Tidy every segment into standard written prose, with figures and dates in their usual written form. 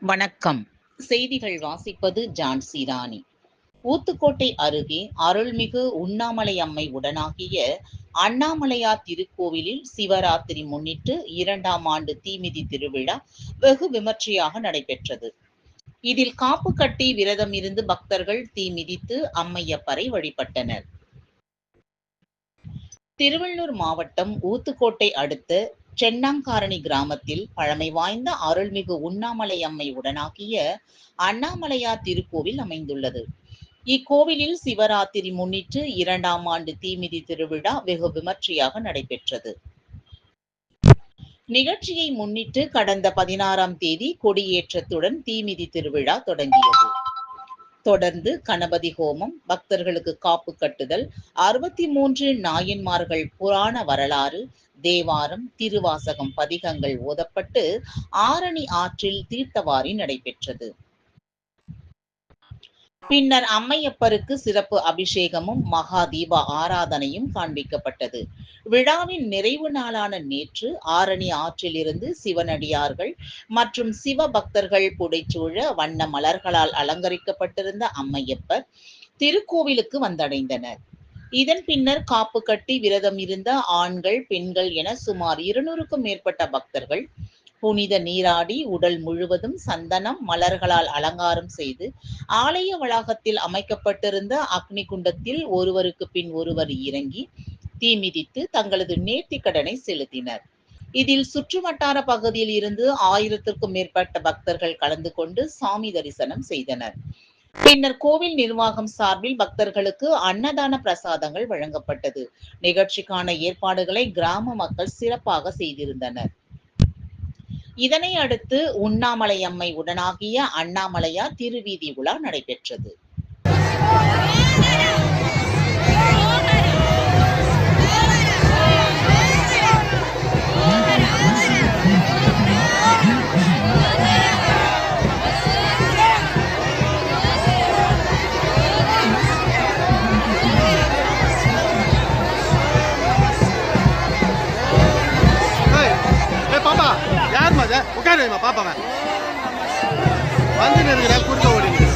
வணக்கம். செய்திகள் வாசிப்பது ஜான்சி ராணி. ஊத்துக்கோட்டை அருகே அருள்மிகு உண்ணாமலை அம்மை உடனாகிய அண்ணாமலையார் திருக்கோவிலில் சிவராத்திரி முன்னிட்டு 2ஆம் ஆண்டு தீமிதி திருவிழா வெகு விமர்சையாக நடைபெற்றது. இதில் காப்பு கட்டி விரதம் இருந்து பக்தர்கள் தீ மிதித்து அம்மையப்பரை வழிபட்டனர். திருவள்ளூர் மாவட்டம் ஊத்துக்கோட்டை அடுத்த சென்னாங்காரணி கிராமத்தில் பழமை வாய்ந்த அருள்மிகு உண்ணாமலை அம்மை உடனாகிய அண்ணாமலையார் திருக்கோவில் அமைந்துள்ளது. இக்கோவிலில் சிவராத்திரி முன்னிட்டு 2ஆம் ஆண்டு தீமிதி திருவிழா வெகு விமர்சையாக நடைபெற்றது. நிகழ்ச்சியை முன்னிட்டு கடந்த 16ஆம் தேதி கொடியேற்றத்துடன் தீமிதி திருவிழா தொடங்கியது. தொடர்ந்து கணபதி ஹோமம், பக்தர்களுக்கு காப்பு கட்டுதல், 63 நாயன்மார்கள் புராண வரலாறு, தேவாரம், திருவாசகம் பதிகங்கள் ஓதப்பட்டு ஆரணி ஆற்றில் தீர்த்தவாரி நடைபெற்றது. பின்னர் அம்மையப்பருக்கு சிறப்பு அபிஷேகமும் மகா தீப ஆராதனையும் காண்பிக்கப்பட்டது. விழாவின் நிறைவு நாளான நேற்று ஆரணி ஆற்றிலிருந்து சிவனடியார்கள் மற்றும் சிவ பக்தர்கள் புடைசூழ வண்ண மலர்களால் அலங்கரிக்கப்பட்டிருந்த அம்மையப்பர் திருக்கோவிலுக்கு வந்தடைந்தனர். இதன் பின்னர் காப்பு கட்டி விரதம் இருந்த ஆண்கள், பெண்கள் என சுமார் 200க்கும் மேற்பட்ட பக்தர்கள் புனித நீராடி உடல் முழுவதும் சந்தனம், மலர்களால் அலங்காரம் செய்து ஆலய வளாகத்தில் அமைக்கப்பட்டிருந்த அக்னி குண்டத்தில் ஒருவருக்கு பின் ஒருவர் இறங்கி தீ மிதித்து தங்களது நேர்த்திக் கடனை செலுத்தினர். இதில் சுற்றுவட்டார பகுதியில் இருந்து 1000க்கும் மேற்பட்ட பக்தர்கள் கலந்து கொண்டு சாமி தரிசனம் செய்தனர். பின்னர் கோவில் நிர்வாகம் சார்பில் பக்தர்களுக்கு அன்னதான பிரசாதங்கள் வழங்கப்பட்டது. நிகழ்ச்சிக்கான ஏற்பாடுகளை கிராம மக்கள் சிறப்பாக செய்திருந்தனர். இதனை அடுத்து உண்ணாமலை அம்மை உடனாகிய அண்ணாமலையார் திருவீதி உலா நடைபெற்றது. உட்காருமா பாப்பாவன் வந்து இருக்கிற குறுக்க ஓடிங்க.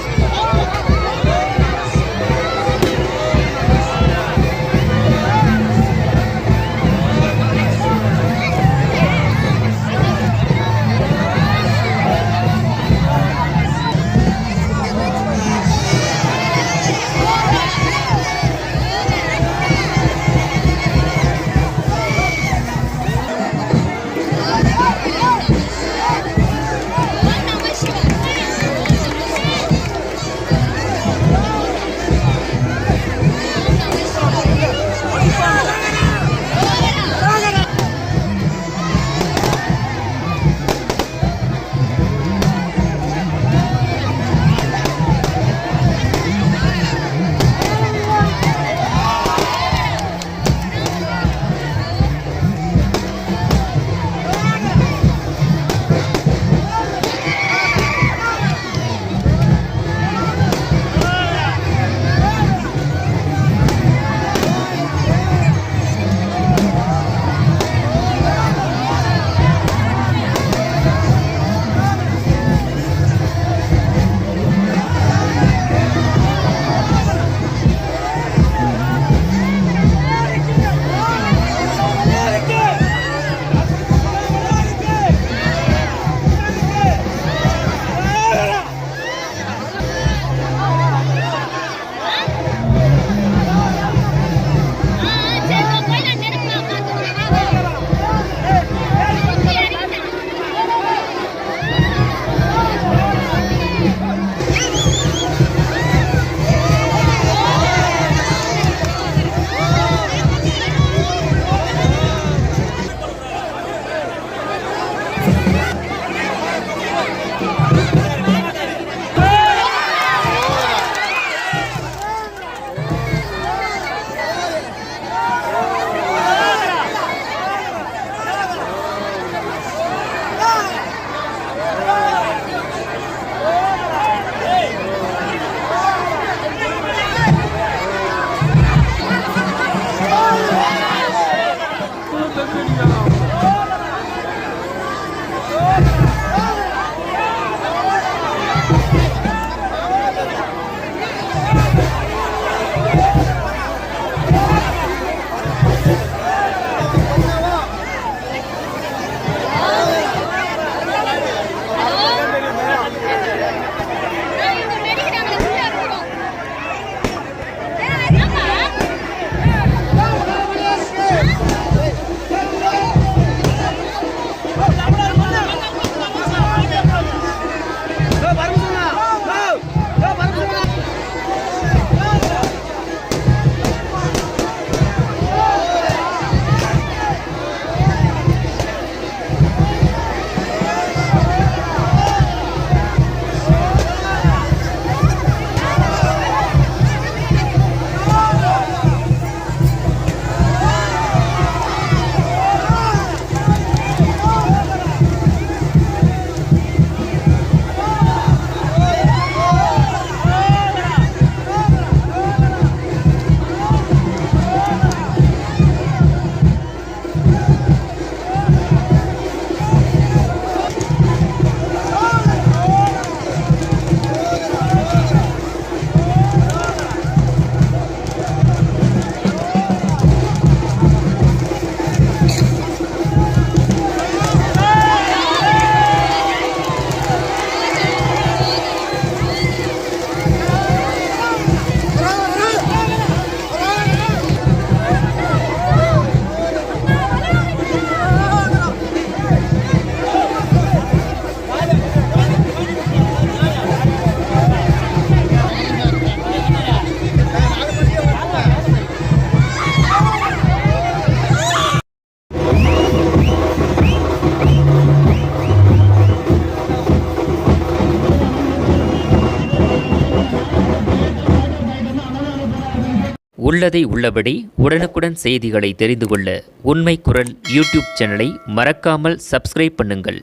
உள்ளதை உள்ளபடி உடனுக்குடன் செய்திகளை தெரிந்து கொள்ள உண்மை குரல் யூடியூப் சேனலை மறக்காமல் சப்ஸ்கிரைப் பண்ணுங்கள்.